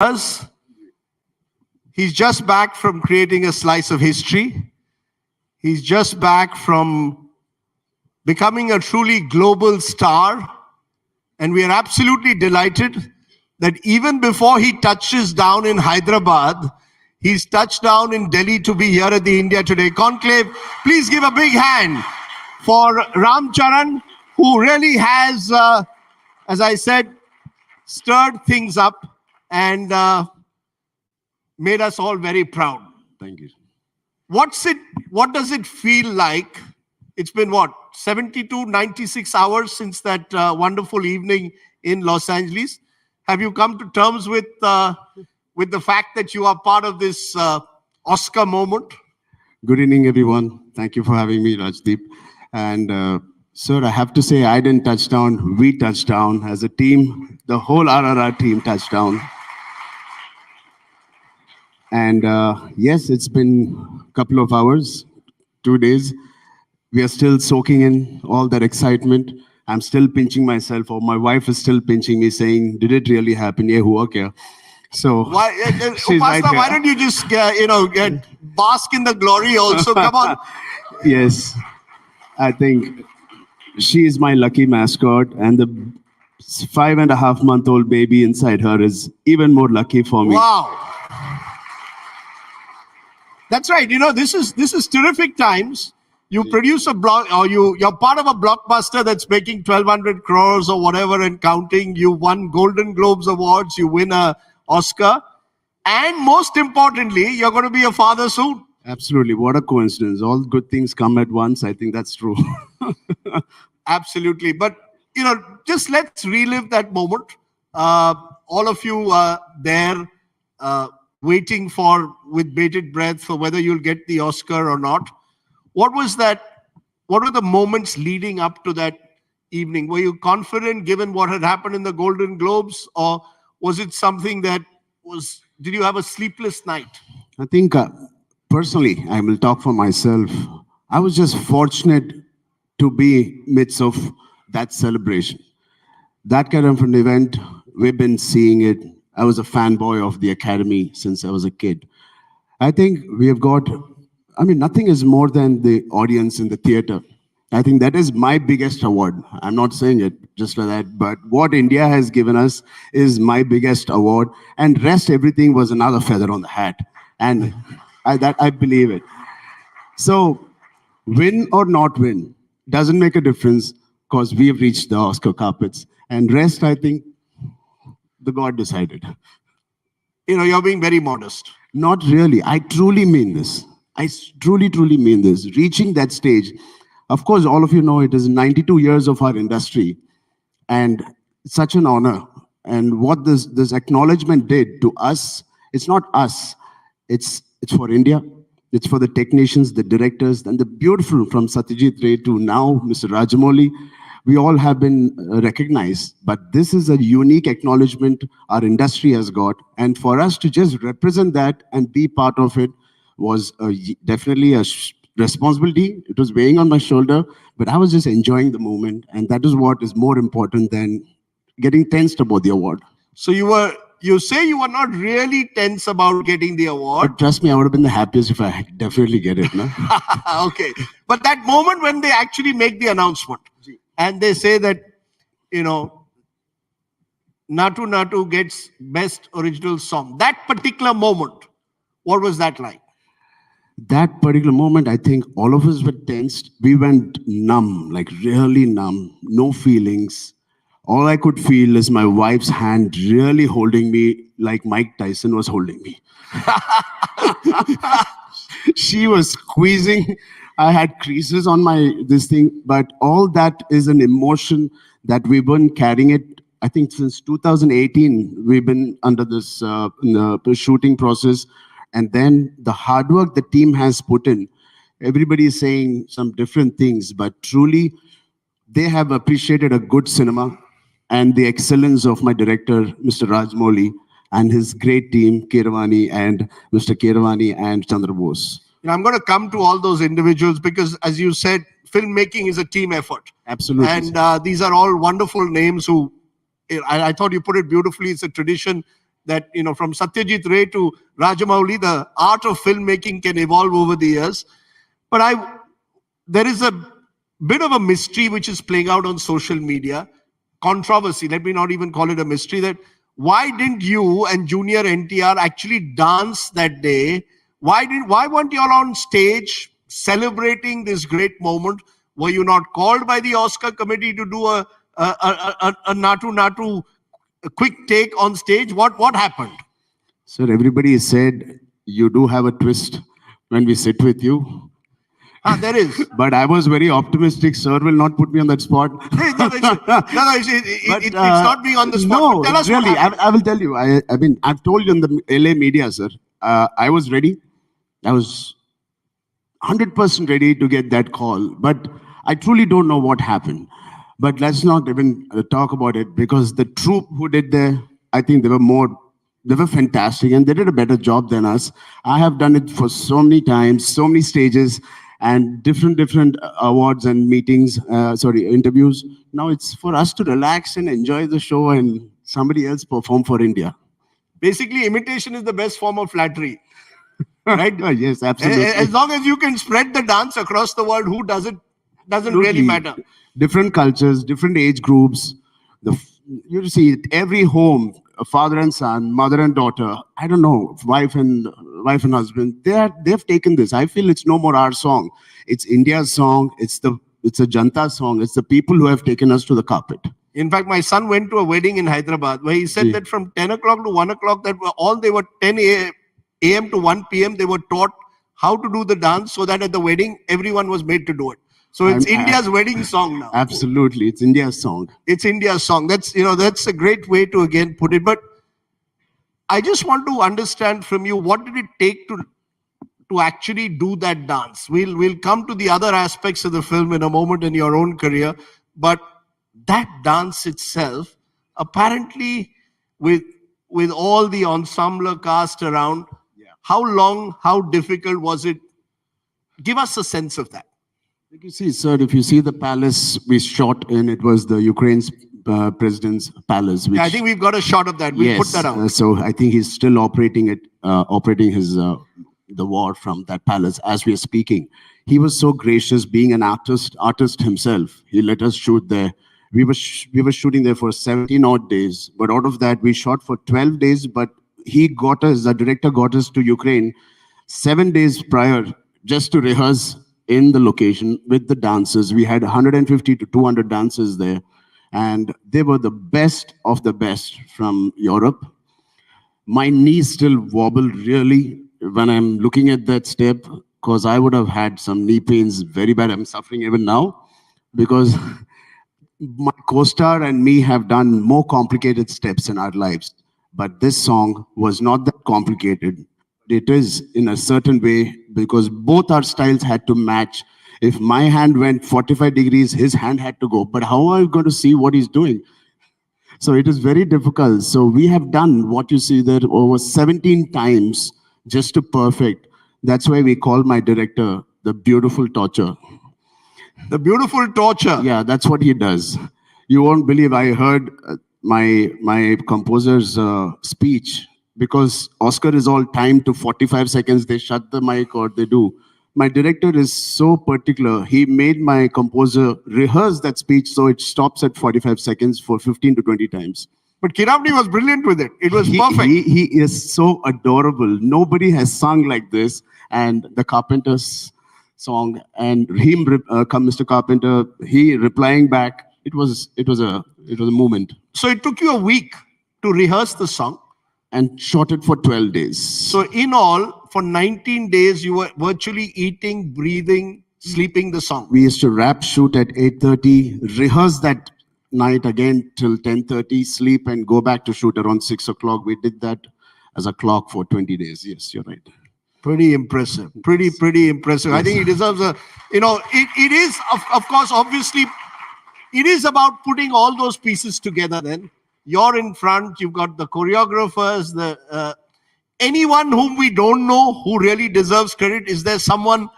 us. He's just back from creating a slice of history. He's just back from becoming a truly global star. And we are absolutely delighted that even before he touches down in Hyderabad, he's touched down in Delhi to be here at the India Today Conclave. Please give a big hand for Charan, who really has, as I said, stirred things up and made us all very proud. Thank you. What does it feel like? It's been what, 72, 96 hours since that wonderful evening in Los Angeles. Have you come to terms with the fact that you are part of this Oscar moment? Good evening, everyone. Thank you for having me, Rajdeep. And sir, I have to say, I didn't touch down. We touched down as a team. The whole RRR team touched down. And yes, it's been a couple of hours, 2 days. We are still soaking in all that excitement. I'm still pinching myself, or my wife is still pinching me, saying, "Did it really happen? Yeah, hua kya?" So why, Upasana, why don't you just bask in the glory also? Come on. Yes, I think she is my lucky mascot, and the 5.5-month-old baby inside her is even more lucky for me. Wow. That's right. This is terrific times. You produce a block, or you're part of a blockbuster that's making 1,200 crores or whatever and counting. You won Golden Globes awards. You win a Oscar, and most importantly, you're going to be a father soon. Absolutely. What a coincidence. All good things come at once. I think that's true. Absolutely. But, just let's relive that moment. All of you are there waiting with bated breath for whether you'll get the Oscar or not. What was that? What were the moments leading up to that evening? Were you confident given what had happened in the Golden Globes, or was it something that did you have a sleepless night? I think personally, I will talk for myself. I was just fortunate to be midst of that celebration. That kind of an event, we've been seeing it. I was a fanboy of the Academy since I was a kid. I think we have got, nothing is more than the audience in the theater. I think that is my biggest award. I'm not saying it just like that, but what India has given us is my biggest award, and rest everything was another feather on the hat. And I believe it. So win or not win doesn't make a difference, because we have reached the Oscar carpets. And rest, I think, the God decided. You're being very modest. Not really. I truly mean this. I truly, truly mean this. Reaching that stage, of course, all of you know it is 92 years of our industry, and such an honor. And what this acknowledgement did to us, it's not us. It's for India. It's for the technicians, the directors, and the beautiful, from Satyajit Ray to now Mr. Rajamouli. We all have been recognized, but this is a unique acknowledgement our industry has got. And for us to just represent that and be part of it was definitely a responsibility. It was weighing on my shoulder, but I was just enjoying the moment. And that is what is more important than getting tensed about the award. So you say you were not really tense about getting the award. But trust me, I would have been the happiest if I definitely get it. No? Okay. But that moment when they actually make the announcement, and they say that, Natu Natu gets Best Original Song. That particular moment, what was that like? That particular moment, I think all of us were tensed. We went numb, like really numb, no feelings. All I could feel is my wife's hand really holding me like Mike Tyson was holding me. She was squeezing. I had creases on this thing, but all that is an emotion that we've been carrying it. I think since 2018, we've been under this shooting process. And then the hard work the team has put in, everybody is saying some different things, but truly they have appreciated a good cinema and the excellence of my director, Mr. Rajamouli, and his great team, Keeravani and Mr. Keeravani and Chandra Bose. I'm going to come to all those individuals because, as you said, filmmaking is a team effort. Absolutely. And these are all wonderful names who, I thought you put it beautifully, it's a tradition that, from Satyajit Ray to Rajamouli, the art of filmmaking can evolve over the years. But there is a bit of a mystery which is playing out on social media. Controversy, let me not even call it a mystery, that why didn't you and Junior NTR actually dance that day? Why weren't you all on stage celebrating this great moment? Were you not called by the Oscar committee to do a Natu a quick take on stage? What happened? Sir, everybody said you do have a twist when we sit with you. There is. But I was very optimistic. Sir will not put me on that spot. It's not being on the spot. No, Tell us really, what happened. I will tell you. I mean, I've told you in the LA media, sir. I was ready. I was 100% ready to get that call. But I truly don't know what happened. But let's not even talk about it, because the troupe who did there, I think they were fantastic, and they did a better job than us. I have done it for so many times, so many stages, and different awards and meetings, interviews. Now it's for us to relax and enjoy the show and somebody else perform for India. Basically, imitation is the best form of flattery. Right? Yes, absolutely. As long as you can spread the dance across the world, who does it doesn't really matter. Different cultures, different age groups. You see it, every home, a father and son, mother and daughter, I don't know, wife and husband, they've taken this. I feel it's no more our song. It's India's song. It's a Janta song. It's the people who have taken us to the carpet. In fact, my son went to a wedding in Hyderabad where he said that from 10 o'clock to 1 o'clock, they were 10 a.m. to 1 p.m. They were taught how to do the dance, so that at the wedding, everyone was made to do it. So it's India's wedding song now. Absolutely. It's India's song. It's India's song. That's a great way to again put it. But I just want to understand from you, what did it take to actually do that dance? We'll come to the other aspects of the film in a moment in your own career. But that dance itself, apparently with all the ensemble cast around, how long, how difficult was it? Give us a sense of that. You see, sir, if you see the palace we shot in, it was the Ukraine's president's palace. I think we've got a shot of that. We'll put that out. So I think he's still operating his the war from that palace as we are speaking. He was so gracious, being an artist himself. He let us shoot there. We were shooting there for 17 odd days, but out of that we shot for 12 days. But the director got us to Ukraine 7 days prior just to rehearse in the location with the dancers. We had 150 to 200 dancers there, and they were the best of the best from Europe. My knees still wobble really when I'm looking at that step, because I would have had some knee pains very bad. I'm suffering even now because my co-star and me have done more complicated steps in our lives. But this song was not that complicated. It is in a certain way, because both our styles had to match. If my hand went 45 degrees, his hand had to go. But how am I going to see what he's doing? So it is very difficult. So we have done what you see there over 17 times just to perfect. That's why we call my director the beautiful torture. The beautiful torture. Yeah, that's what he does. You won't believe, I heard my composer's speech. Because Oscar is all timed to 45 seconds, they shut the mic or they do. My director is so particular. He made my composer rehearse that speech so it stops at 45 seconds for 15 to 20 times. But Kiravani was brilliant with it. It was perfect. He is so adorable. Nobody has sung like this. And the Carpenter's song, and him, Mr. Carpenter, he replying back. It was a moment. So it took you a week to rehearse the song. And shot it for 12 days. So in all, for 19 days, you were virtually eating, breathing, sleeping the song. We used to wrap shoot at 8:30, rehearse that night again till 10:30, sleep and go back to shoot around 6 o'clock. We did that as a clock for 20 days. Yes, you're right. Pretty impressive. Pretty impressive. Yes. I think he deserves it is, of course, obviously, it is about putting all those pieces together then. You're in front, you've got the choreographers, anyone whom we don't know who really deserves credit. Is there someone?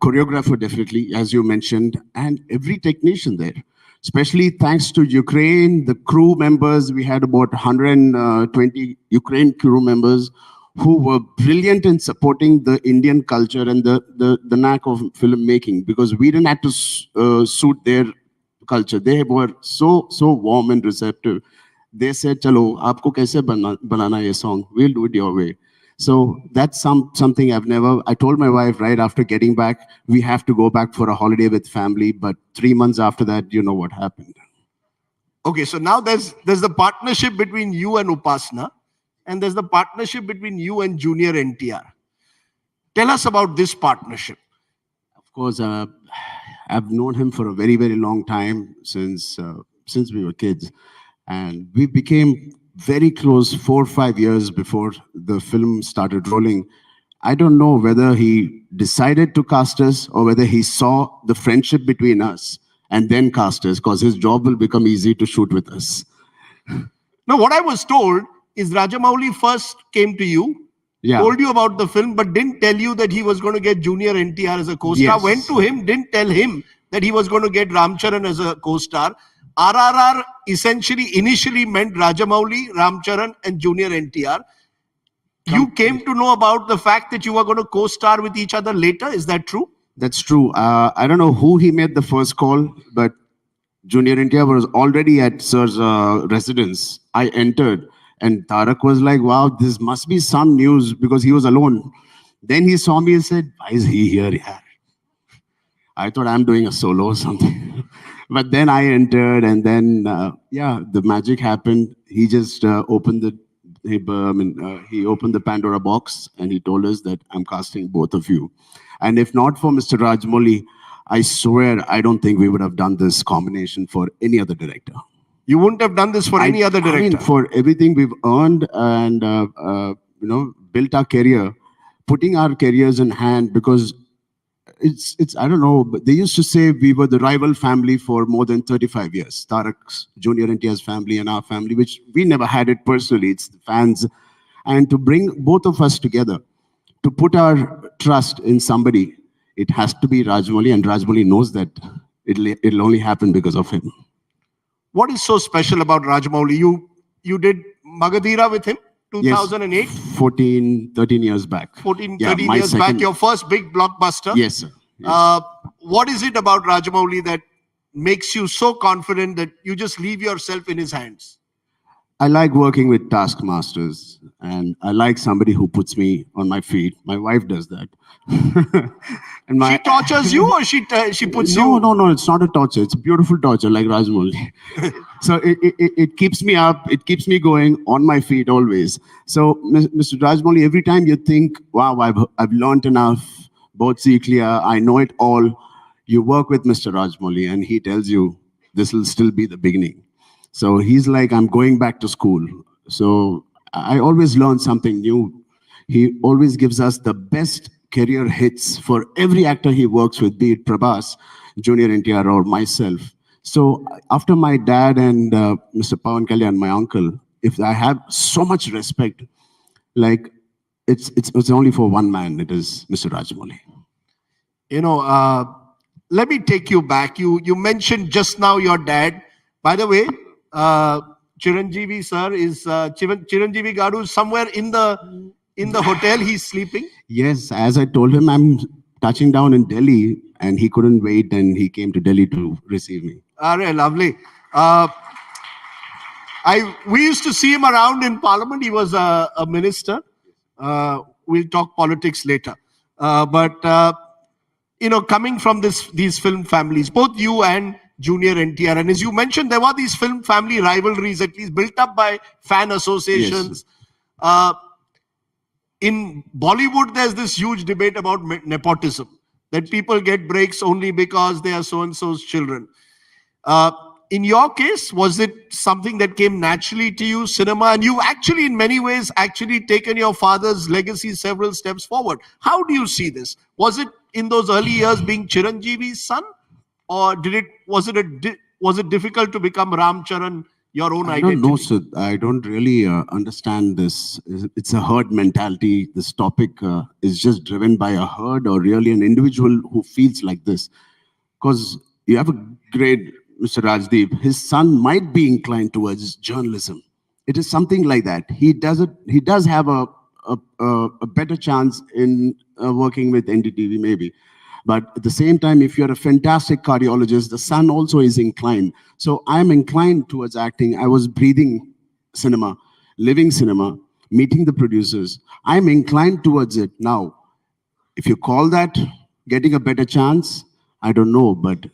Choreographer, definitely, as you mentioned, and every technician there. especially thanks to Ukraine, the crew members. We had about 120 Ukraine crew members who were brilliant in supporting the Indian culture and the knack of filmmaking, because we didn't have to suit their culture. They were so warm and receptive. They said, "Chalo, aapko kaise banana ye song? We'll do it your way." So that's something I've never. I told my wife right after getting back, we have to go back for a holiday with family. But 3 months after that, you know what happened. Okay, so now there's the partnership between you and Upasna, and there's the partnership between you and Junior NTR. Tell us about this partnership. Of course, I've known him for a very long time, since we were kids, and we became very close 4 or 5 years before the film started rolling. I don't know whether he decided to cast us or whether he saw the friendship between us and then cast us, because his job will become easy to shoot with us. Now, what I was told is Rajamouli first came to you, Yeah. told you about the film, but didn't tell you that he was going to get Junior NTR as a co-star. Yes. Went to him, didn't tell him that he was going to get Ram Charan as a co-star. RRR essentially initially meant Rajamouli, Ram Charan, and Junior NTR. You came to know about the fact that you were going to co-star with each other later. Is that true? That's true. I don't know who he made the first call, but Junior India was already at Sir's residence. I entered, and Tarak was like, "Wow, this must be some news," because he was alone. Then he saw me and said, "Why is he here? Yeah." I thought I'm doing a solo or something. But then I entered, and then, the magic happened. He just opened he opened the Pandora box, and he told us that I'm casting both of you. And if not for Mr. Rajamouli, I swear I don't think we would have done this combination for any other director. You wouldn't have done this for any other director. I mean, for everything we've earned and built our career, putting our careers in hand, because it's I don't know, but they used to say we were the rival family for more than 35 years. Tarak's, Junior NTR's family and our family, which we never had it personally. It's the fans. And to bring both of us together, to put our trust in somebody, it has to be Rajamouli, and Rajamouli knows that it'll only happen because of him. What is so special about Rajamouli? You did Magadhira with him, 2008? Yes, 13 years back. 13 years back, your first big blockbuster. Yes, sir. Yes. What is it about Rajamouli that makes you so confident that you just leave yourself in his hands? I like working with taskmasters, and I like somebody who puts me on my feet. My wife does that. And she tortures you, or she puts you? No, it's not a torture. It's a beautiful torture, like Rajamouli. So it keeps me up. It keeps me going on my feet always. So, Mr. Rajamouli, every time you think, "Wow, I've learned enough, both clear, I know it all," you work with Mr. Rajamouli, and he tells you this will still be the beginning. So he's like, "I'm going back to school." So I always learn something new. He always gives us the best career hits for every actor he works with, be it Prabhas, Junior NTR, or myself. So after my dad and Mr. Pawan Kalyan, my uncle, if I have so much respect, like it's only for one man. It is Mr. Rajamouli. Let me take you back. You mentioned just now your dad. By the way, Chiranjeevi sir is Chiranjeevi Garu is somewhere in the hotel. He's sleeping. Yes, as I told him, I'm touching down in Delhi, and he couldn't wait, and he came to Delhi to receive me. Lovely. We used to see him around in Parliament. He was a minister. We'll talk politics later. Coming from these film families, both you and Junior NTR, and as you mentioned, there were these film family rivalries, at least built up by fan associations. Yes. In Bollywood, there's this huge debate about nepotism, that people get breaks only because they are so-and-so's children. In your case, was it something that came naturally to you, cinema, and you actually, in many ways, actually taken your father's legacy several steps forward? How do you see this? Was it in those early years being Chiranjeevi's son, or was it difficult to become Ram Charan, your own identity? I don't know, sir. I don't really understand this. It's a herd mentality. This topic is just driven by a herd, or really an individual who feels like this. Because you have a great Mr. Rajdeep, his son might be inclined towards journalism. It is something like that. He does it. He does have a better chance in working with NDTV maybe. But at the same time, if you're a fantastic cardiologist, the son also is inclined. So I'm inclined towards acting. I was breathing cinema, living cinema, meeting the producers. I'm inclined towards it now. If you call that getting a better chance, I don't know, but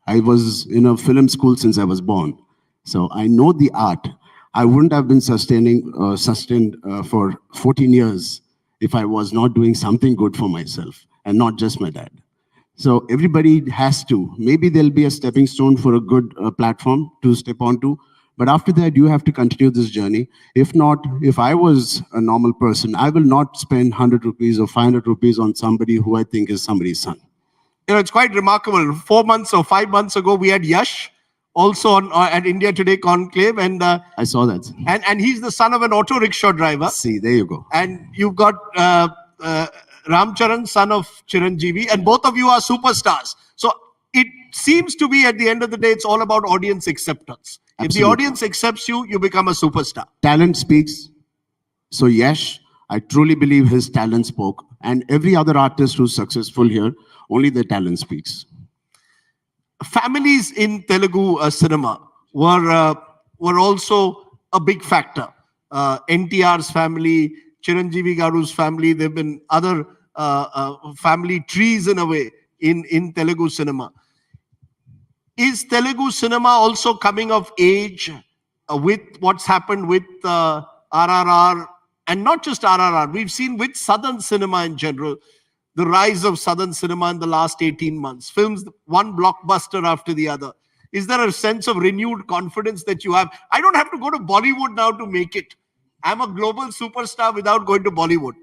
I was in a film school since I was born. So I know the art. I wouldn't have been sustained for 14 years if I was not doing something good for myself and not just my dad. So everybody has to. Maybe there'll be a stepping stone for a good platform to step onto. But after that, you have to continue this journey. If not, if I was a normal person, I will not spend 100 rupees or 500 rupees on somebody who I think is somebody's son. You know, it's quite remarkable. 4 months or 5 months ago, we had Yash also on at India Today Conclave, and I saw that. and he's the son of an auto rickshaw driver. See, there you go. And you've got Charan, son of Chiranjeevi, and both of you are superstars. So it seems to be at the end of the day, it's all about audience acceptance. If Absolutely. the audience accepts you, you become a superstar. Talent speaks. So Yash, I truly believe his talent spoke. And every other artist who's successful here, only their talent speaks. Families in Telugu cinema were also a big factor. NTR's family, Chiranjeevi Garu's family, there have been other family trees in a way in Telugu cinema. Is Telugu cinema also coming of age with what's happened with RRR, and not just RRR? We've seen with Southern cinema in general, the rise of Southern cinema in the last 18 months. Films, one blockbuster after the other. Is there a sense of renewed confidence that you have? I don't have to go to Bollywood now to make it. I'm a global superstar without going to Bollywood.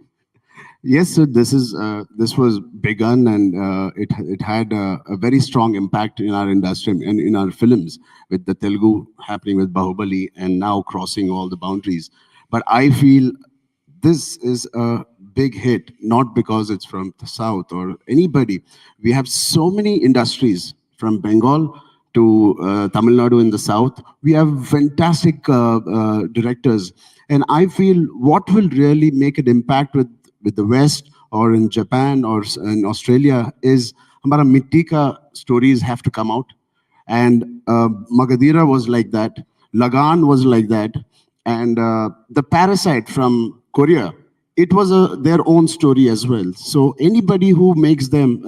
Yes, sir. This was begun, and it had a very strong impact in our industry and in our films, with the Telugu happening with Bahubali and now crossing all the boundaries. But I feel this is a big hit, not because it's from the South or anybody. We have so many industries from Bengal to Tamil Nadu in the South. We have fantastic directors. And I feel what will really make an impact with the West or in Japan or in Australia is Hamara Mitti Ka stories have to come out. And Magadira was like that. Lagan was like that. And The Parasite from Korea, it was their own story as well. So anybody who makes them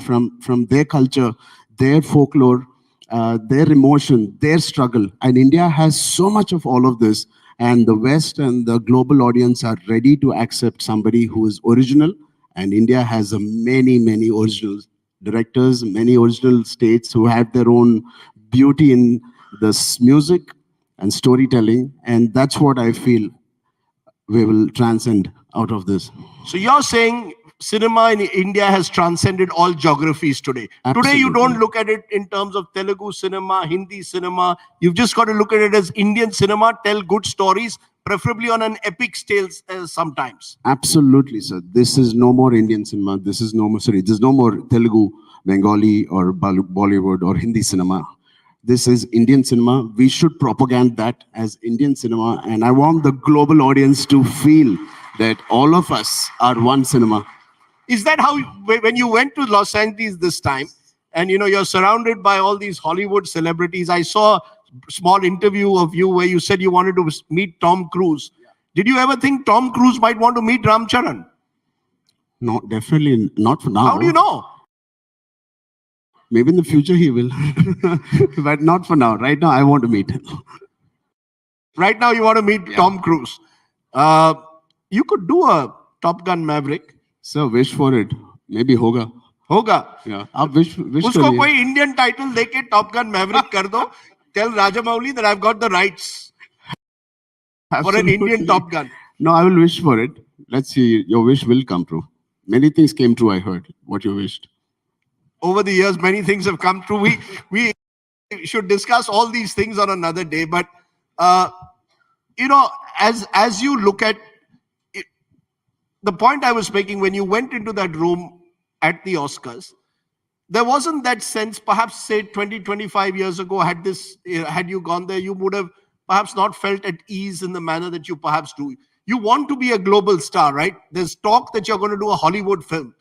from their culture, their folklore, their emotion, their struggle. And India has so much of all of this. And the West and the global audience are ready to accept somebody who is original. And India has many, many original directors, many original states who have their own beauty in this music and storytelling. And that's what I feel we will transcend out of this. So you're saying cinema in India has transcended all geographies today. Absolutely. Today, you don't look at it in terms of Telugu cinema, Hindi cinema. You've just got to look at it as Indian cinema, tell good stories, preferably on an epic scale sometimes. Absolutely, sir. This is no more Indian cinema. This is no more, sorry, there's no more Telugu, Bengali, or Bollywood or Hindi cinema. This is Indian cinema. We should propagate that as Indian cinema. And I want the global audience to feel that all of us are one cinema. Is that how, when you went to Los Angeles this time, and you're surrounded by all these Hollywood celebrities? I saw a small interview of you where you said you wanted to meet Tom Cruise. Yeah. Did you ever think Tom Cruise might want to meet Ram Charan? No, definitely not for now. How do you know? Maybe in the future he will, but not for now. Right now, I want to meet him. Right now, you want to meet Tom Cruise. You could do a Top Gun Maverick. Sir, wish for it. Maybe hoga. Hoga. Yeah. आप wish उसको कोई Indian title देके Top Gun Maverick कर दो. Tell Rajamouli that I've got the rights for an Indian Top Gun. No, I will wish for it. Let's see. Your wish will come true. Many things came true, I heard, what you wished. Over the years, many things have come true. We should discuss all these things on another day. But, as you look at it, the point I was making, when you went into that room at the Oscars, there wasn't that sense, perhaps say 20, 25 years ago, had you gone there, you would have perhaps not felt at ease in the manner that you perhaps do. You want to be a global star, right? There's talk that you're going to do a Hollywood film.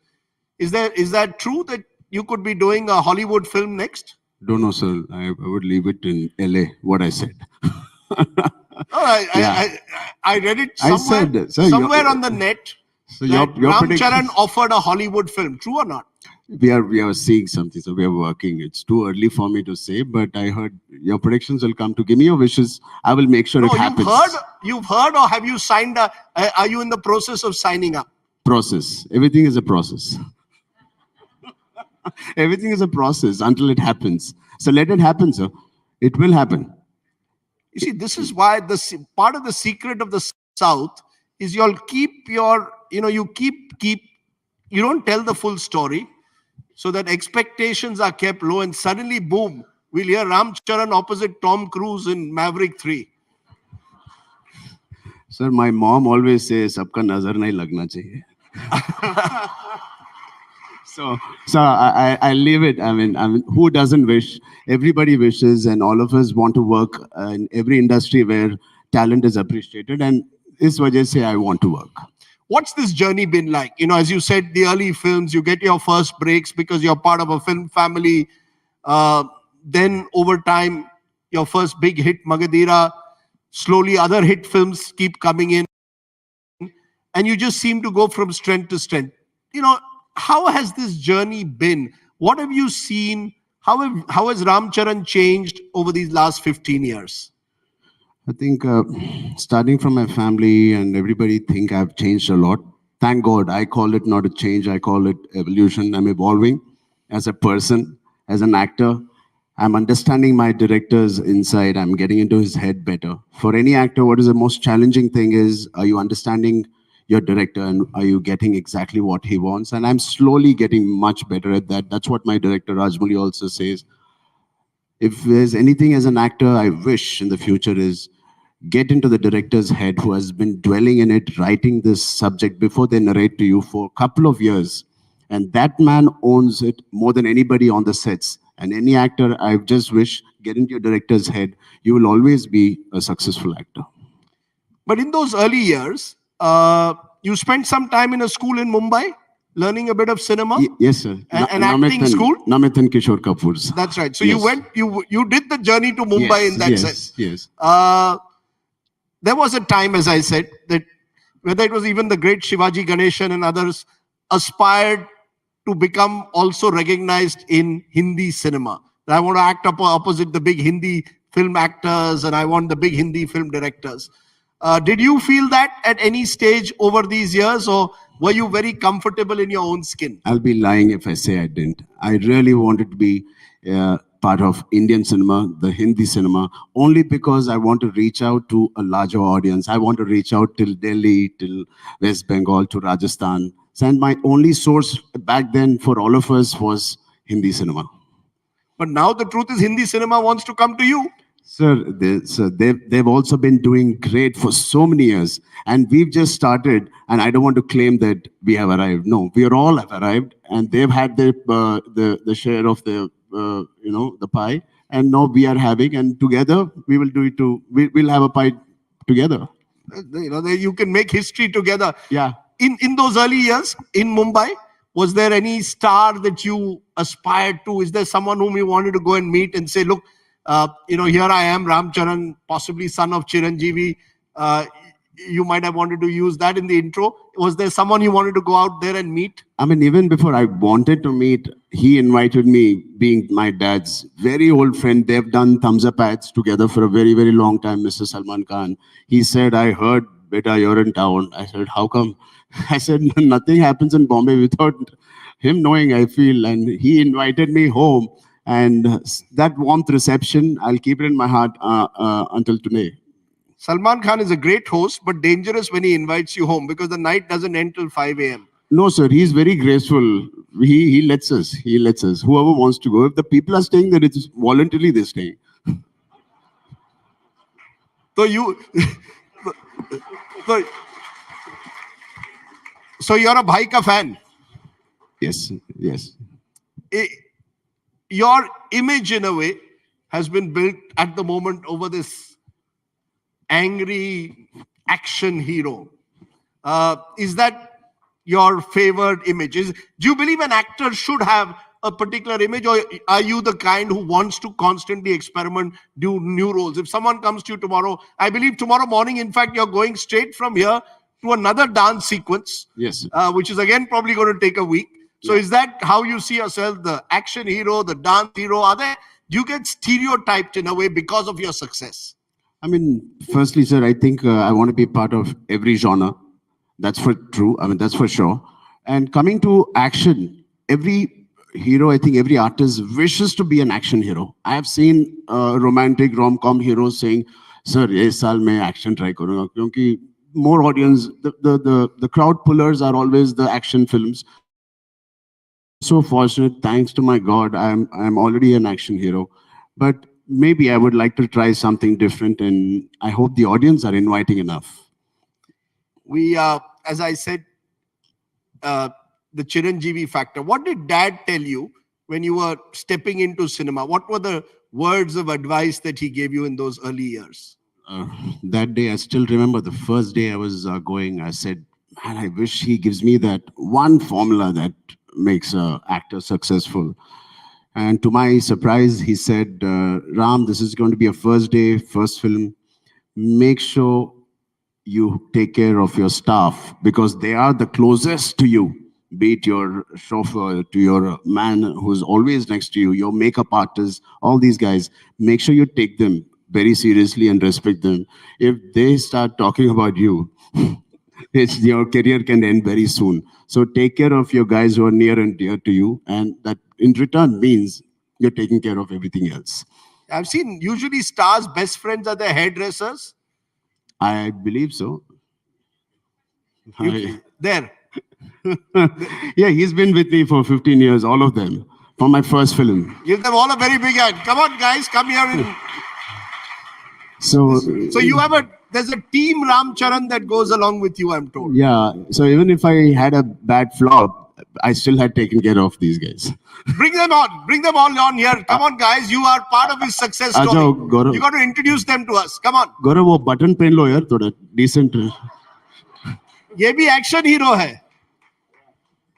Is that true that you could be doing a Hollywood film next? Don't know, sir. I would leave it in LA, what I said. Oh, Yeah. I read it I somewhere, said, sir, somewhere on the net so that your Ram prediction, Charan offered a Hollywood film. True or not? we are seeing something, so we are working. It's too early for me to say, but I heard your predictions will come to give me your wishes. I will make sure No, it happens. you've heard, or have you signed? Are you in the process of signing up? Process. Everything is a process. Everything is a process until it happens. So let it happen, sir. It will happen. You see, this is why part of the secret of the South is you'll keep you don't tell the full story, so that expectations are kept low, and suddenly, boom, we'll hear Ram Charan opposite Tom Cruise in Maverick 3. Sir, my mom always says, "Sabka nazar nahi lagna chahiye." So I leave it. I mean, who doesn't wish? Everybody wishes, and all of us want to work in every industry where talent is appreciated. And this wajah se I want to work. What's this journey been like? As you said, the early films, you get your first breaks because you're part of a film family. Then over time, your first big hit, Magadira. Slowly, other hit films keep coming in, and you just seem to go from strength to strength. How has this journey been? What have you seen? How has Ram Charan changed over these last 15 years? I think starting from my family and everybody think I've changed a lot. Thank God. I call it not a change. I call it evolution. I'm evolving as a person, as an actor. I'm understanding my director's inside. I'm getting into his head better. For any actor, what is the most challenging thing is, are you understanding your director and are you getting exactly what he wants? And I'm slowly getting much better at that. That's what my director Rajmouli also says. If there's anything as an actor I wish in the future is get into the director's head who has been dwelling in it, writing this subject before they narrate to you for a couple of years. And that man owns it more than anybody on the sets. And any actor, I just wish, get into your director's head. You will always be a successful actor. But in those early years, you spent some time in a school in Mumbai, learning a bit of cinema. Yes, sir. An acting school. Namit and Kishore Kapoor's. That's right. So yes. you did the journey to Mumbai in that sense. Yes. There was a time, as I said, that whether it was even the great Shivaji Ganeshan and others aspired to become also recognized in Hindi cinema. I want to act opposite the big Hindi film actors, and I want the big Hindi film directors. Did you feel that at any stage over these years, or were you very comfortable in your own skin? I'll be lying if I say I didn't. I really wanted to be part of Indian cinema, the Hindi cinema, only because I want to reach out to a larger audience. I want to reach out till Delhi, till West Bengal, to Rajasthan. And my only source back then for all of us was Hindi cinema. But now the truth is Hindi cinema wants to come to you. Sir, they've also been doing great for so many years. And we've just started, and I don't want to claim that we have arrived. No, we are all have arrived, and they've had the share of the the pie, and now we are having, and together we will do it too. We'll have a pie together. You can make history together. Yeah. In those early years in Mumbai, was there any star that you aspired to? Is there someone whom you wanted to go and meet and say, look, here I am, Ram Charan, possibly son of Chiranjeevi. You might have wanted to use that in the intro. Was there someone you wanted to go out there and meet? I mean, even before I wanted to meet, he invited me, being my dad's very old friend. They've done thumbs up ads together for a very, very long time, Mr. Salman Khan. He said, I heard, beta, you're in town. I said, how come? I said, nothing happens in Bombay without him knowing, I feel. And he invited me home. And that warmth reception, I'll keep it in my heart until today. Salman Khan is a great host, but dangerous when he invites you home because the night doesn't end till 5 a.m. No, sir. He's very graceful. He lets us. He lets us. Whoever wants to go. If the people are staying there, it's voluntarily they're staying. So you're a Bhai ka fan. Yes. your image in a way has been built at the moment over this angry action hero. Is that your favored image? Do you believe an actor should have a particular image, or are you the kind who wants to constantly experiment, do new roles? If someone comes to you tomorrow, I believe tomorrow morning, in fact, you're going straight from here to another dance sequence, Yes. which is again probably going to take a week. So is that how you see yourself, the action hero, the dance hero? Do you get stereotyped in a way because of your success? I mean, firstly, sir, I think I want to be part of every genre. That's for true. I mean, that's for sure. And coming to action, every hero, I think every artist wishes to be an action hero. I have seen romantic rom-com heroes saying, "Sir, this saal mein action try karunga," because more audience, the crowd pullers are always the action films. So fortunate, thanks to my God, I'm already an action hero. But maybe I would like to try something different, and I hope the audience are inviting enough. We, as I said, the Chiranjeevi factor. What did Dad tell you when you were stepping into cinema? What were the words of advice that he gave you in those early years? That day, I still remember the first day I was going. I said, "Man, I wish he gives me that one formula that makes an actor successful." And to my surprise, he said, "Ram, this is going to be a first day, first film. Make sure you take care of your staff because they are the closest to you, be it your chauffeur, to your man who's always next to you, your makeup artist, all these guys. Make sure you take them very seriously and respect them. If they start talking about you, your career can end very soon. So take care of your guys who are near and dear to you, and that in return means you're taking care of everything else." I've seen usually stars' best friends are their hairdressers. I believe so. There. Yeah, he's been with me for 15 years, all of them, from my first film. Give them all a very big hand. Come on, guys, come here. So So there's a team Ram Charan that goes along with you, I'm told. yeah, so even if I had a bad flop, I still had taken care of these guys. Bring them on. Bring them all on here. Come on, guys. You are part of his success story. Ajao, Gaurav. You got to introduce them to us. Come on. Gaurav, वो button पहन लो यार थोड़ा decent. ये भी action hero है.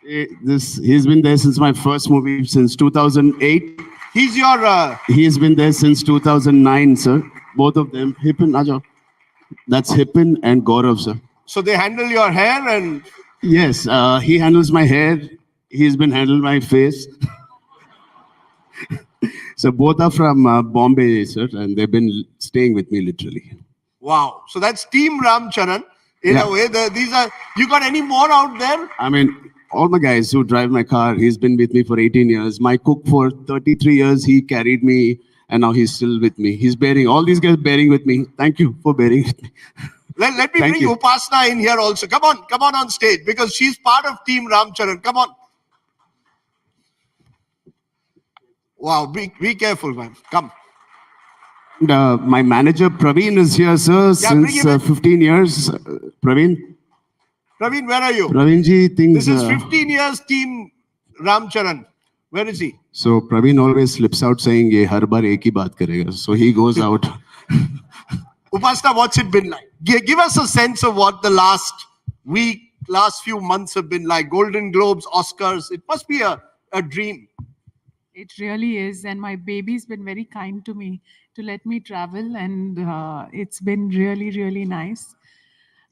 He's been there since my first movie, since 2008. He's your... He's been there since 2009, sir. Both of them. Hipin, Ajao. That's Hipin and Gaurav, sir. So they handle your hair and... Yes, he handles my hair. He's been handling my face. So both are from Bombay, sir, and they've been staying with me literally. Wow. So that's Team Ram Charan. In a way, these are... You got any more out there? I mean, all my guys who drive my car, he's been with me for 18 years. My cook for 33 years, he carried me, and now he's still with me. He's bearing, all these guys bearing with me. Thank you for bearing with me. Let me bring Upasna in here also. Come on stage, because she's part of Team Ram Charan. Come on. Wow, be careful, man. Come. And, my manager Praveen is here, sir, since 15 years. Praveen, where are you? Praveen ji thinks... This is 15 years Team Ram Charan. Where is he? So Praveen always slips out saying, "Ye har bar ek hi baat karega." So he goes out. Upasna, what's it been like? Give us a sense of what the last week, last few months have been like. Golden Globes, Oscars. It must be a dream. It really is. And my baby's been very kind to me to let me travel. And it's been really, really nice.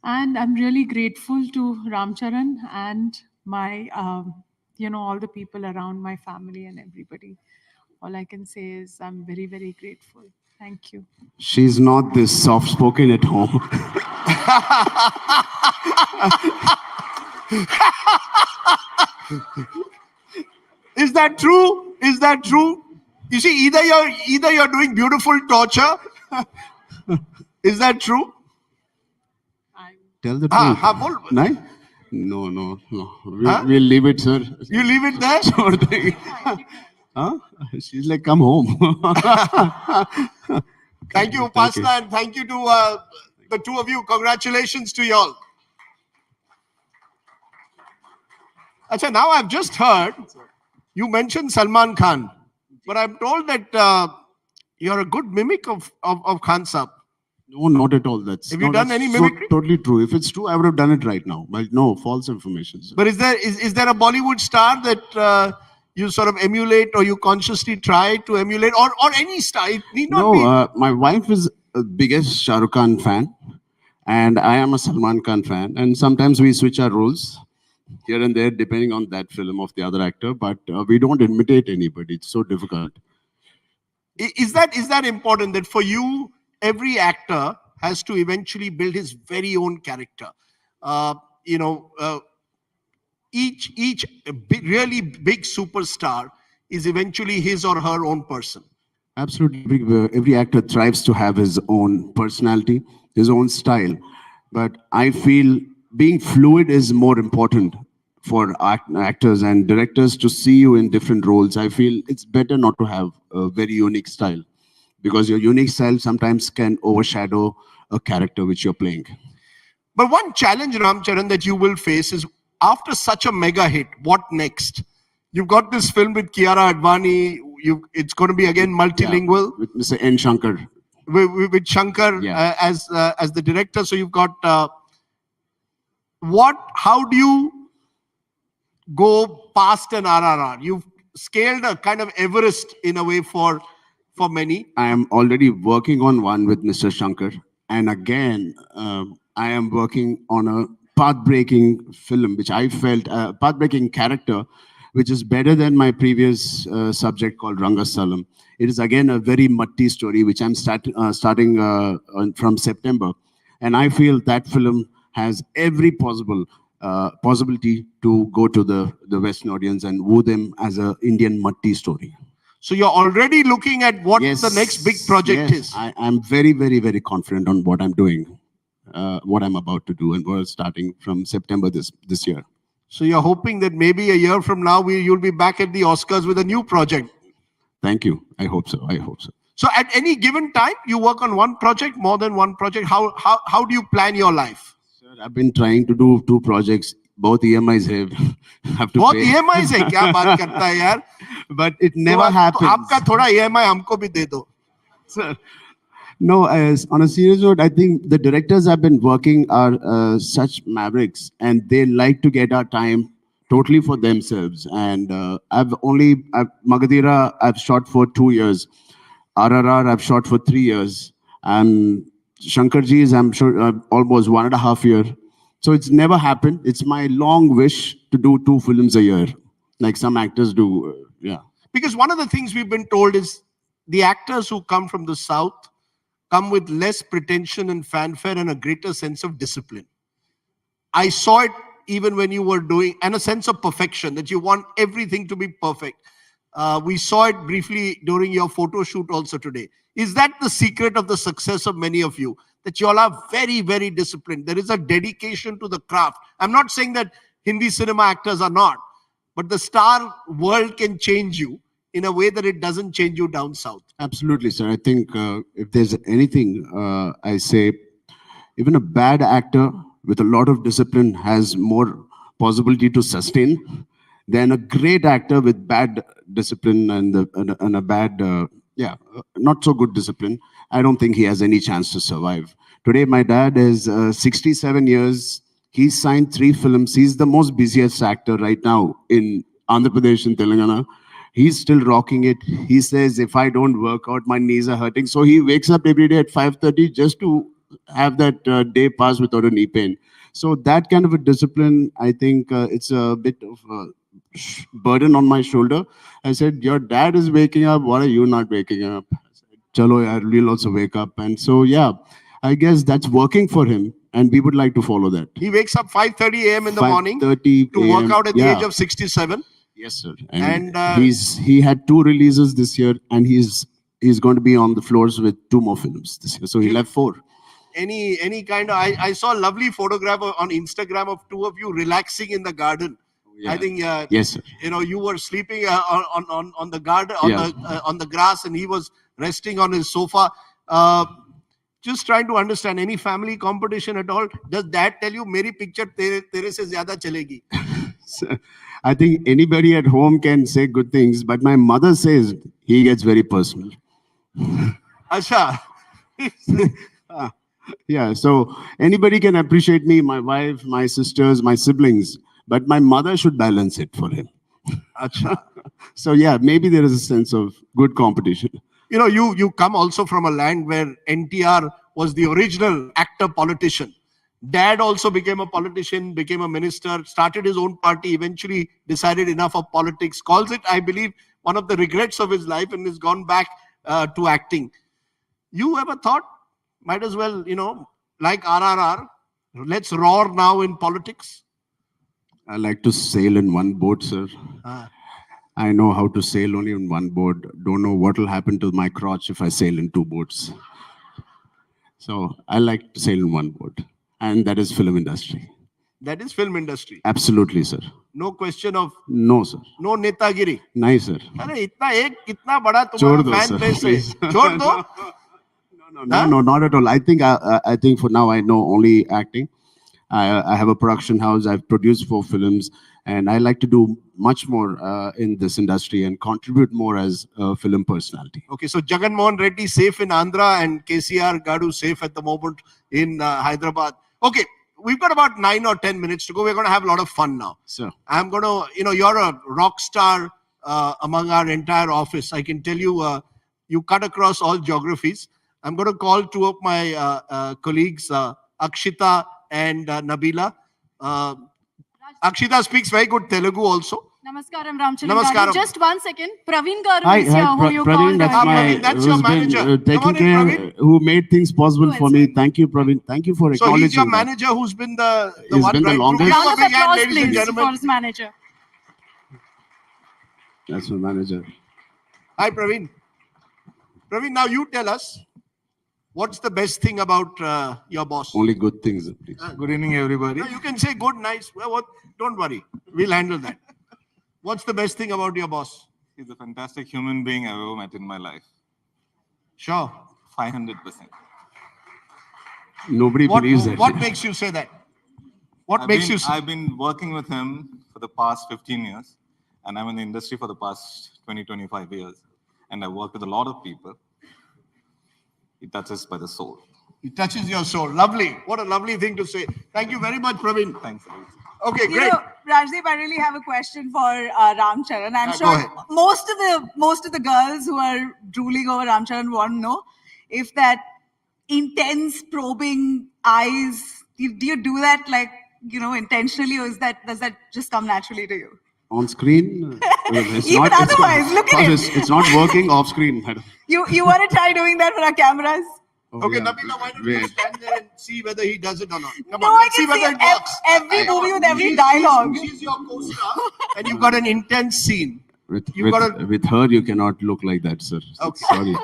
And I'm really grateful to Ram Charan and my, all the people around, my family and everybody. All I can say is I'm very, very grateful. Thank you. She's not this soft-spoken at home. Is that true? Is that true? You see, either you're doing beautiful torture. Is that true? Tell the truth. No. We'll leave it, sir. You leave it there? Sure thing. Huh? She's like, "Come home." Thank you, Upasna, and thank you to the two of you. Congratulations to y'all. Acha, now I've just heard you mentioned Salman Khan. But I'm told that you're a good mimic of Khan Saab. No, not at all. That's Have you done any so mimicry? totally true. If it's true, I would have done it right now. But no, false information, sir. But is there a Bollywood star that you sort of emulate or you consciously try to emulate, or any star? It need not No, be. my wife is a biggest Shah Rukh Khan fan, and I am a Salman Khan fan. And sometimes we switch our roles here and there, depending on that film of the other actor. But we don't imitate anybody. It's so difficult. Is that important that for you, every actor has to eventually build his very own character? Uh, you know, each really big superstar is eventually his or her own person. Absolutely. Every actor thrives to have his own personality, his own style. But I feel being fluid is more important for actors and directors to see you in different roles. I feel it's better not to have a very unique style, because your unique style sometimes can overshadow a character which you're playing. But one challenge, Charan, that you will face is after such a mega hit, what next? You've got this film with Kiara Advani. It's going to be again multilingual. Yeah, with Mr. N. Shankar. With Shankar Yeah. as the director. So you've got how do you go past an RRR? You've scaled a kind of Everest in a way for many. I am already working on one with Mr. Shankar. And again, I am working on a path-breaking film, which I felt, path-breaking character, which is better than my previous subject called Rangasalam. It is again a very matti story, which I'm starting from September. And I feel that film has every possibility to go to the Western audience and woo them as an Indian matti story. So you're already looking at what the next big project is. I'm very, very, very confident on what I'm doing, what I'm about to do, and we're starting from September this year. So you're hoping that maybe a year from now you'll be back at the Oscars with a new project. Thank you. I hope so. I hope so. So at any given time, you work on one project, more than one project. How do you plan your life? Sir, I've been trying to do 2 projects. Both EMIs have to Both pay. EMIs है क्या बात करता है यार? But it never happens. तो आपका थोड़ा EMI हमको भी दे दो. Sir, no, as on a serious note, I think the directors I've been working are such mavericks, and they like to get our time totally for themselves. And Magadira, I've shot for 2 years. RRR, I've shot for 3 years. And Shankarji's, I'm sure, almost 1.5 years. So it's never happened. It's my long wish to do 2 films a year, like some actors do. Yeah. Because one of the things we've been told is the actors who come from the South come with less pretension and fanfare and a greater sense of discipline. I saw it even when you were doing, and a sense of perfection, that you want everything to be perfect. We saw it briefly during your photo shoot also today. Is that the secret of the success of many of you? That you all are very, very disciplined. There is a dedication to the craft. I'm not saying that Hindi cinema actors are not, but the star world can change you in a way that it doesn't change you down south. Absolutely, sir. I think if there's anything, I say, even a bad actor with a lot of discipline has more possibility to sustain than a great actor with bad discipline and a bad, not so good discipline. I don't think he has any chance to survive. Today, my dad is 67 years. He's signed 3 films. He's the most busiest actor right now in Andhra Pradesh and Telangana. He's still rocking it. He says, if I don't work out, my knees are hurting. So he wakes up every day at 5:30 just to have that day pass without a knee pain. So that kind of a discipline, I think it's a bit of a burden on my shoulder. I said, your dad is waking up. Why are you not waking up? I said, chalo, yaar, we'll also wake up. And so, yeah, I guess that's working for him. And we would like to follow that. He wakes up 5:30 a.m. in the morning to 5:30 work out at the age of 67. Yes, sir. And he had 2 releases this year, and he's going to be on the floors with 2 more films this year. So he'll have 4. Any kind of, I saw a lovely photograph on Instagram of 2 of you relaxing in the garden. Yeah. I think yes, sir. You were sleeping on the garden on the grass, and he was resting on his sofa. Just trying to understand, any family competition at all? Does dad tell you, "Meri picture tere se zyada chalegi"? So, I think anybody at home can say good things, but my mother says he gets very personal. Asha. Yeah, so anybody can appreciate me, my wife, my sisters, my siblings, but my mother should balance it for him. Acha. So yeah, maybe there is a sense of good competition. You know, you come also from a land where NTR was the original actor politician. Dad also became a politician, became a minister, started his own party, eventually decided enough of politics, calls it, I believe, one of the regrets of his life, and has gone back to acting. You ever thought, might as well, you know, like RRR, let's roar now in politics? I like to sail in one boat, sir. I know how to sail only in one boat. Don't know what will happen to my crotch if I sail in two boats. So I like to sail in one boat, and that is film industry. That is film industry. Absolutely, sir. No question of, No, sir. no netagiri. Nice, sir. अरे इतना एक कितना बड़ा छोड़ तुम्हारा दो, fan sir, base है please. छोड़ दो No, not at all. I think for now I know only acting. I have a production house. I've produced 4 films, and I like to do much more in this industry and contribute more as a film personality. Okay, so Jagan Mohan Reddy safe in Andhra and KCR Gadu safe at the moment in Hyderabad. Okay, we've got about 9 or 10 minutes to go. We're going to have a lot of fun now. So I'm going to, you know, you're a rock star among our entire office. I can tell you, you cut across all geographies. I'm going to call 2 of my colleagues, Akshita and Nabila. Akshita speaks very good Telugu also. Namaskaram, Ramcharan. Namaskaram. Just 1 second. Praveen Garu hi, is here, who you Praveen. called That's earlier. my Praveen, that's your who's been manager. taking Come on in, care, Praveen. who made things possible Go for ahead, me. sir. Thank you, Praveen. Thank you for So acknowledging he's your that. manager who's been the He's one been the right through. longest. Give him a Round of big hand, applause, ladies and please, gentlemen. for his manager. That's my manager. Hi, Praveen. Praveen, now you tell us, what's the best thing about your boss? Only good things, please. Good evening, everybody. No, you can say good, nice. Well, what? Don't worry. We'll handle that. What's the best thing about your boss? He's a fantastic human being I've ever met in my life. Sure. 500%. Nobody believes that. What makes you say that? What makes you say? I've been working with him for the past 15 years, and I'm in the industry for the past 20, 25 years. And I've worked with a lot of people. He touches by the soul. It touches your soul. Lovely. What a lovely thing to say. Thank you very much, Praveen. Thanks. Okay, You great. know, Rajdeep, I really have a question for Ram Charan. I'm Go sure ahead. most of the girls who are drooling over Ram Charan want to know if that intense probing eyes. Do you do that like intentionally, or does that just come naturally to you? On screen, it's Even otherwise, look at it. It's not working off screen, madam. You want to try doing that for our cameras? Oh, Okay, yeah. Nabila, why don't you Wait. stand there and see whether he does it or not? Come No, on, I let's see can whether see it works. every movie with every dialogue. She's your co-star, and you've got an intense scene. With, You with, gotta- with her, you cannot look like that, sir. Okay. Sorry.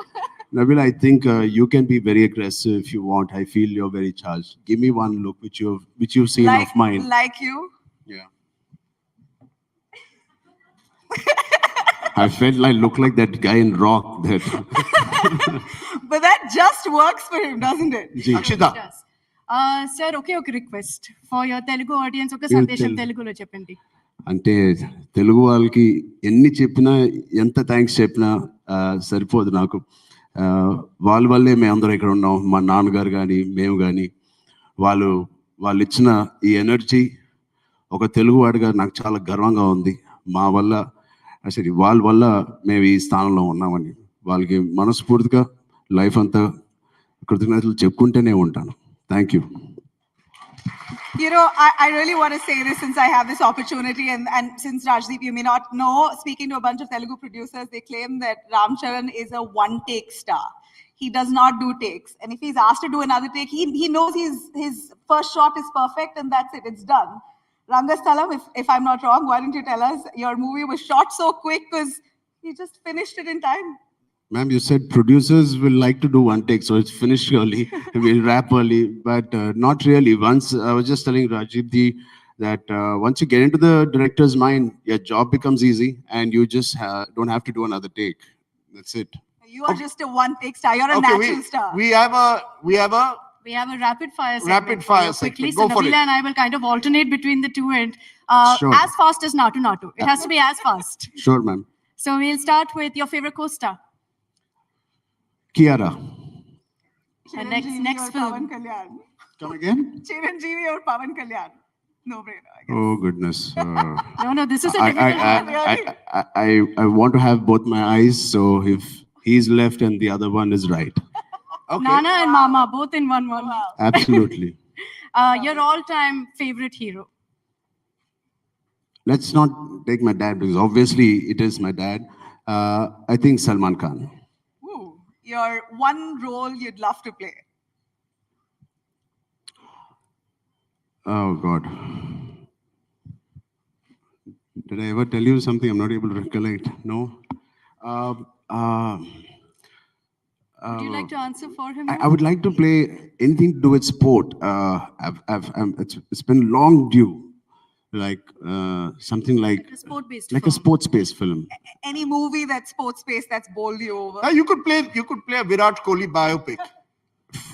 Nabil, I think you can be very aggressive if you want. I feel you're very charged. Give me one look which you've seen of mine. Like you. Yeah. I felt I look like that guy in Rock. That. But that just works for him, doesn't it? Gee. Akshita. Yes. Sir, okay, request for your Telugu audience. Okay, You'll Sandesham tell. Telugulo cheppandi. అంటే తెలుగు వాళ్ళకి ఎన్ని చెప్పినా ఎంత thanks చెప్పినా సరిపోదు నాకు. వాళ్ళ వల్లే మేమందరం ఇక్కడ ఉన్నాం. మా నాన్నగారు కానీ మేము కానీ వాళ్ళు ఇచ్చిన ఈ ఎనర్జీ ఒక తెలుగువాడిగా నాకు చాలా గర్వంగా ఉంది. మా వల్ల అసలు వాళ్ళ వల్ల మేము ఈ స్థానంలో ఉన్నామని వాళ్ళకి మనస్ఫూర్తిగా లైఫ్ అంతా కృతజ్ఞతలు చెప్పుకుంటూనే ఉంటాను. Thank you. I really want to say this since I have this opportunity, and since Rajdeep, you may not know, speaking to a bunch of Telugu producers, they claim that Ram Charan is a one-take star. He does not do takes. And if he's asked to do another take, he knows his first shot is perfect and that's it, it's done. Rangasthalam, if I'm not wrong, why don't you tell us your movie was shot so quick because he just finished it in time? Ma'am, you said producers will like to do one take, so it's finished early. We'll wrap early, but not really. Once I was just telling Rajiv that once you get into the director's mind, your job becomes easy, and you just don't have to do another take. That's it. You are just a one-take star. You're a Okay, natural star. we have a We have a rapid fire segment. Rapid fire for you quickly. segment. Go So for Nabila it. and I will kind of alternate between the two, and Sure. As fast as Natu Natu. It has to be as fast. Sure, ma'am. So we'll start with your favorite co-star. Kiara. And Chiranjeevi next or film. Pawan Kalyan. Come again? Chiranjeevi or Pawan Kalyan. No brainer, I guess. Oh, goodness. No, this is a I, difficult one. I want to have both my eyes, so if he's left and the other one is right. Okay. Nana and Mama, both in one. Wow. Absolutely. Your all-time favorite hero. Let's not take my dad because obviously it is my dad. I think Salman Khan. Ooh, your one role you'd love to play. Oh, God. Did I ever tell you something I'm not able to recollect? No? Would you like to answer for him? I would like to play anything to do with sport. It's been long due. Like something like A sport-based a film. sports-based film. Any movie that's sports-based that's bowled you over. You could play a Virat Kohli biopic.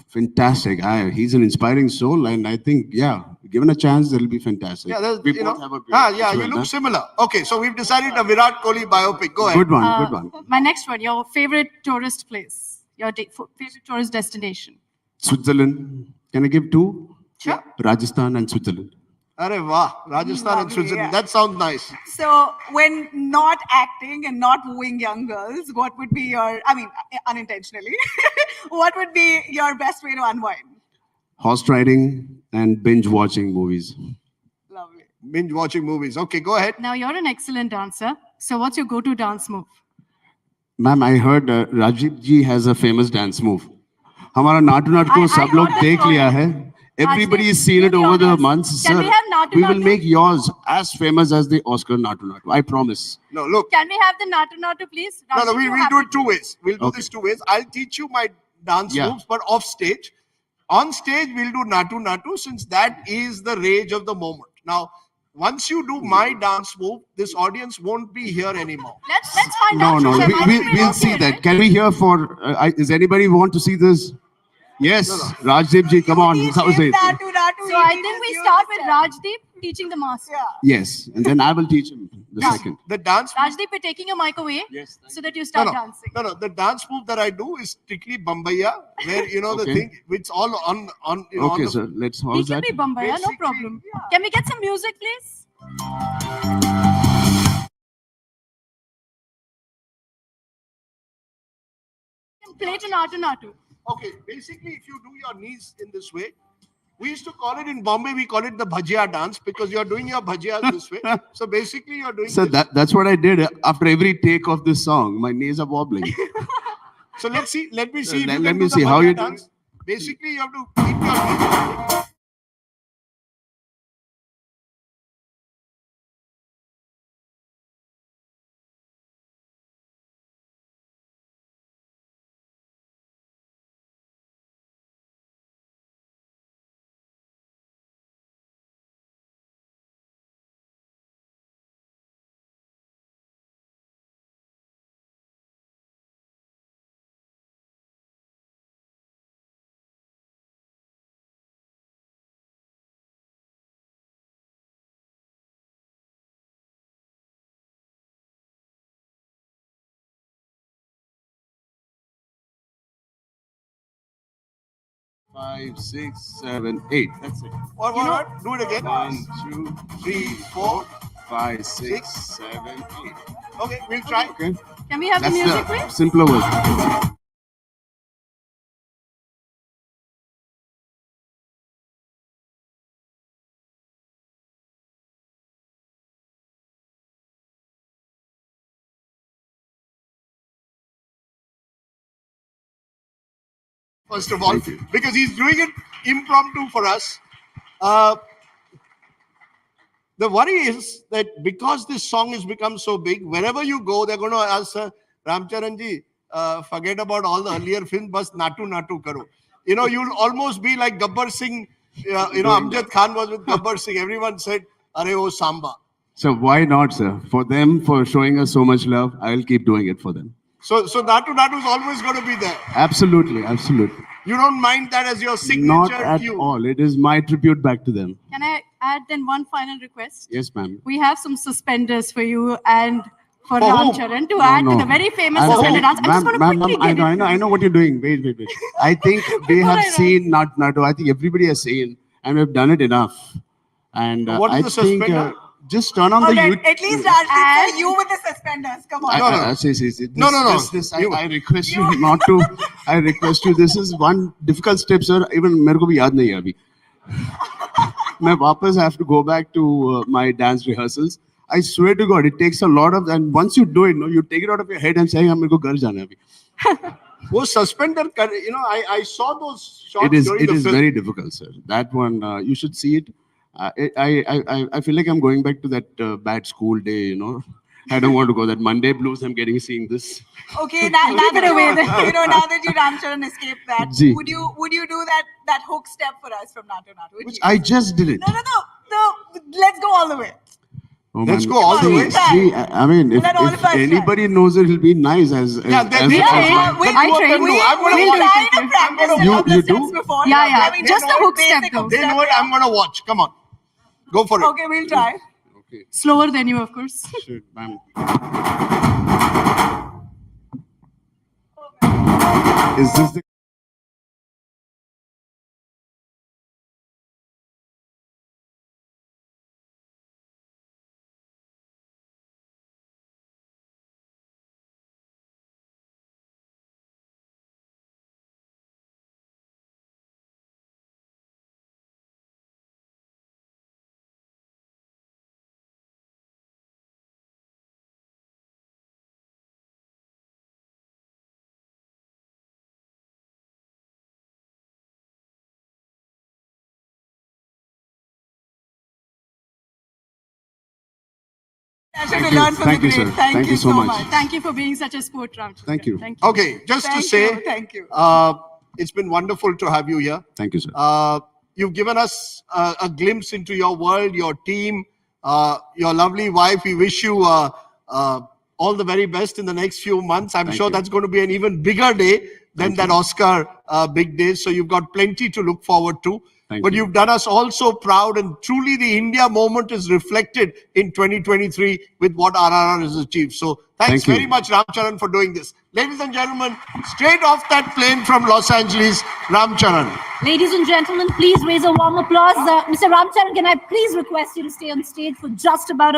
Fantastic. He's an inspiring soul, and I think, yeah, given a chance, it'll be fantastic. Yeah, we you both know. have a great Yeah, you visual, look huh? similar. Okay, so we've decided a Virat Kohli biopic. Go ahead. Good one, good one. My next one, your favorite tourist place. Your favorite tourist destination. Switzerland. Can I give two? Sure. Rajasthan and Switzerland. Arey wah, Rajasthan and Lovely, Switzerland. yeah. That sounds nice. So when not acting and not wooing young girls, what would be your, I mean, unintentionally, what would be your best way to unwind? Horse riding and binge watching movies. Lovely. Binge watching movies. Okay, go ahead. Now you're an excellent dancer. So what's your go-to dance move? Ma'am, I heard Rajiv ji has a famous dance move. हमारा नाटू नाट को I सब लोग heard it देख from लिया him. है. Everybody Rajiv, has seen it do the over the honors. months. Can Sir, we have Natu we will Natu? make yours as famous as the Oscar Natu Natu. I promise. No, look. Can we have the Natu Natu, please? No, Rajiv, you we'll have do to it two ways. We'll do Okay. this two ways. I'll teach you my dance Yeah. moves, but off stage. On stage, we'll do Natu Natu since that is the rage of the moment. Now, once you do my dance move, this audience won't be here anymore. Let's find No, out. no, Sure, I think we'll okay, see that. right? Can we hear for, is anybody want to see this? Yes, Rajdeep ji, come on. Teach How's him it? Natu Natu, So he I teaches think we you start the with step. Rajdeep teaching the master. Yeah. Yes, and then I will teach him the second. The dance move, Rajdeep, we're taking your mic away Yes, so that you start dancing. no, the dance move that I do is strictly Bambaya, where you know the Okay. thing, it's all on you know, Okay, on the, sir, let's, He how's can that? be Bombay, no Basically, problem. yeah. Can we get some music, please? Play to Natu Natu. Okay, basically, if you do your knees in this way, we used to call it in Bombay, we call it the bhajia dance because you're doing your bhajiyas this way. So basically, you're doing Sir, this. that's what I did after every take of this song. My knees are wobbling. So let's see. Let me see. If Let you can me do see the how bhajia you do dance. Basically, you have to keep your knees. Five, six, seven, eight. That's it. What? Do it again. 1, 2, 3, 4. 5, 6, 7, 8. Okay, we'll try. Okay. Can we have the That's music, the please? simpler version. First of all, Thank you. because he's doing it impromptu for us. The worry is that because this song has become so big, wherever you go, they're going to ask Ramcharan ji, forget about all the earlier films, bas Natu Natu karo. You know, you'll almost be like Gabbar Singh. You know, Amjad Khan was with Gabbar Singh. Everyone said, "Arey oh Samba." So why not, sir? For them, for showing us so much love, I'll keep doing it for them. So Natu Natu is always going to be there. Absolutely, absolutely. You don't mind that as your signature Not at cue. all. It is my tribute back to them. Can I add then one final request. Yes, ma'am. We have some suspenders for you and for For Ram whom? Charan to add to the very famous I'm suspended telling- dance. I just want to ma'am, quickly ma'am, get it. I know what you're doing. Wait. I think we Before have I run. seen, not Nadu, I think everybody has seen, and we've done it enough. And What is I the think suspender? just turn on All the right, YouTube. at least Rajdeep, sir, you with the suspenders. Come on. No. See. No. I request you not to. I request you. This is one difficult step, sir. Even मेरे को भी याद नहीं है अभी. मैं वापस have to go back to my dance rehearsals. I swear to God, it takes a lot of. And once you do it, no, you take it out of your head and say, "हाँ मेरे को घर जाना है अभी." वो suspender, I saw those shots It is during the film. very difficult, sir. That one you should see it. I feel like I'm going back to that bad school day. I don't want to go. That Monday blues I'm getting seeing this. Okay, now that you Ram Charan escaped that, Ji. would you do that hook step for us from Nato Nato? Would Which you? I just did it. No. Let's go all the way. Oh, Let's man. go all the way. See, I mean, if Let all of us try. anybody knows it, it'll be nice as. Yeah, as, then as, we as are- my- We'll I trained you. I'm gonna we'll watch. kind of practice a You- couple you of steps do? before. Yeah. I mean, Just they the know hook step, basic though. hook They step, know it. yeah. I'm gonna watch. Come on, go for it. Okay, we'll try. Okay. Slower than you, of course. Shit, ma'am. Is this the That's Thank what we you. learned from Thank the you, great. sir. Thank you so much. Thank you for being such a sport, Ram Charan. Thank you. Thank you. Okay, just to Thank say, you, thank you. it's been wonderful to have you here. Thank you, sir. You've given us a glimpse into your world, your team, your lovely wife. We wish you all the very best in the next few months. I'm Thank sure you. that's going to be an even bigger day than Thank that you. Oscar big day. So you've got plenty to look forward to. Thank But you. you've done us all so proud, and truly the India moment is reflected in 2023 with what RRR has achieved. So thanks Thank you. very much, Ram Charan, for doing this. Ladies and gentlemen, straight off that plane from Los Angeles, Ram Charan. Ladies and gentlemen, please raise a warm applause. Mr. Ram Charan, can I please request you to stay on stage for just about a